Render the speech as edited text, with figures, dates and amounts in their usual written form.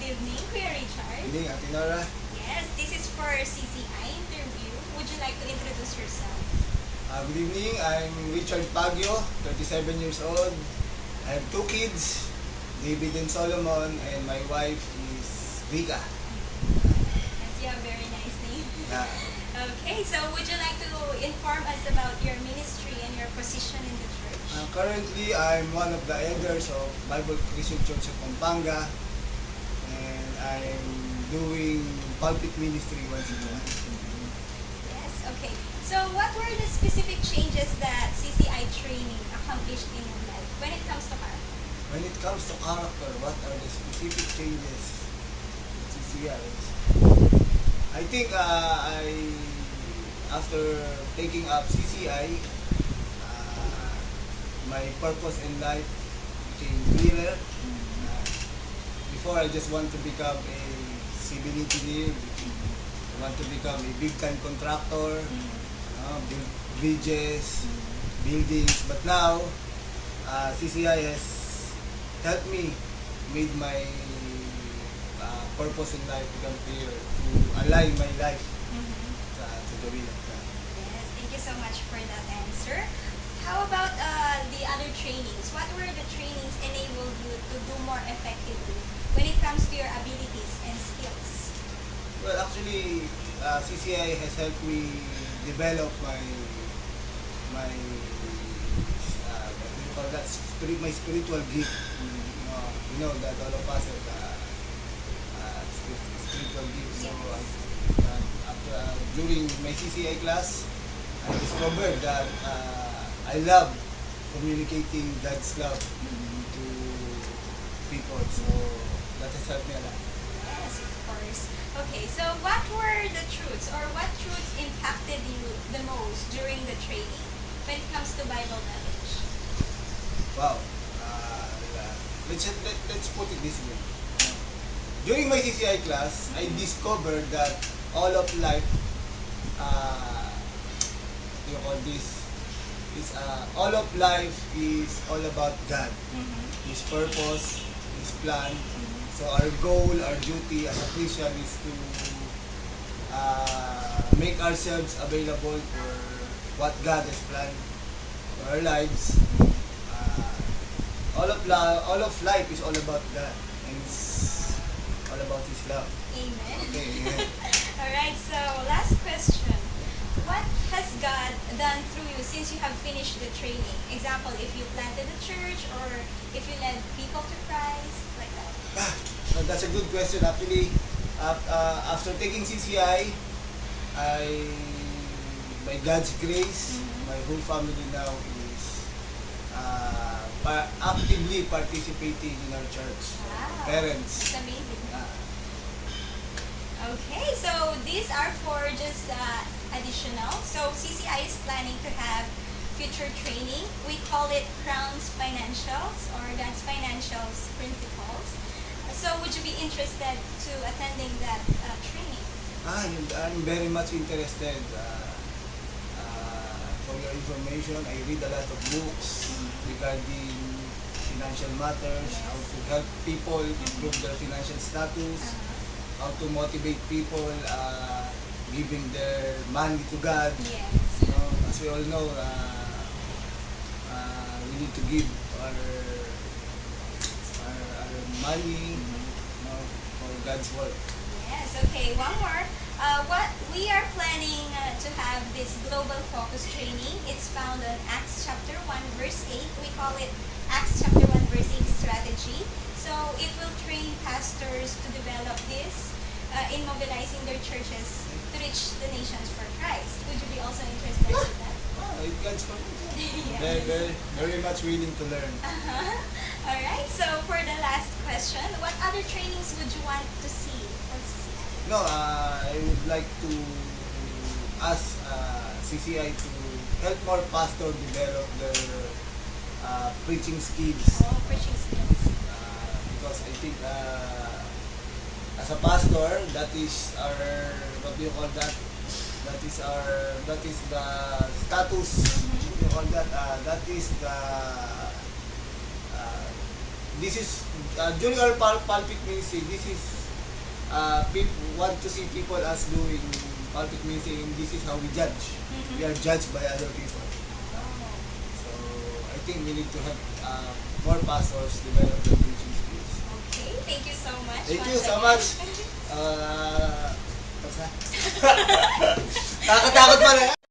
Good evening, Kuya Richard. Evening, Ate Nora. Yes, this is for CCI interview. Would you like to introduce yourself? Good evening, I'm Richard Baguio, 37 years old. I have two kids, David and Solomon, and my wife is Vika. Yes, you have a very nice name. Yeah. Okay, so would you like to inform us about your ministry and your position in the church? Currently, I'm one of the elders of Bible Christian Church of Pampanga, and I'm doing pulpit ministry once in a while. Yes, okay. So what were the specific changes that CCI training accomplished in your life when it comes to character? When it comes to character, what are the specific changes in CCI? I think after taking up CCI, my purpose in life became clearer. Before, I just want to become a civil engineer. I want to become a big time contractor, build bridges, buildings. But now, CCI has helped me made my purpose in life become clear to align my life to the will of God. Yes, thank you so much for that answer. How about the other trainings? What were the trainings enabled you to do more effectively when it comes to your abilities and skills? Well, actually, CCI has helped me develop what do you call that? My spiritual gift. You know that all of us have spiritual gift. So after during my CCI class, I discovered that I love communicating God's love to people. So that has helped me a lot. Yes, of course. Okay, so what were the truths or what truths impacted you the most during the training when it comes to Bible knowledge? Wow. Let's put it this way. During my CCI class, I discovered that all of life, you call this, is all of life is all about God, His purpose, His plan. So our goal, our duty as a Christian is to make ourselves available for what God has planned for our lives. All of life is all about God, and it's all about His love. Amen. Okay, amen. Alright, so last question. What has God done through you since you have finished the training? Example, if you planted a church or if you led people to Christ, like that. That's a good question. Actually, after taking CCI, by God's grace, my whole family now is actively participating in our church. Wow, Parents. that's amazing. Uh, Okay, so these are for just additional. So CCI is planning to have future training. We call it Crown's Financials or God's Financials Principles. So would you be interested to attending that training? I'm very much interested. For your information, I read a lot of books regarding financial matters, Yes. how to help people improve their financial status, how to motivate people giving their money to God. Yes. As we all know, we need to give our money for God's work. Yes, okay, one more. What we are planning to have this global focus training. It's found on Acts chapter 1 verse 8. We call it Acts chapter 1 verse 8 strategy. So it will train pastors to develop this in mobilizing their churches to reach the nations for Christ. Would you be also interested in that? If God's permission. Yes. Very much willing to learn. All right. So for the last question, what other trainings would you want to see from CCI? No, I would like to ask CCI to help more pastors develop their preaching skills. Oh, preaching skills. Because I think as a pastor, that is our, what do you call that? That is the status. What do you call that? That is the uh, this is during our pulpit ministry. This is people want to see people as doing pulpit ministry, and this is how we judge. We are judged by other people. So I think we need to have more pastors develop their preaching skills. Okay, thank you so much. Thank you once so again. much. What's that? Nakakatakot pa rin.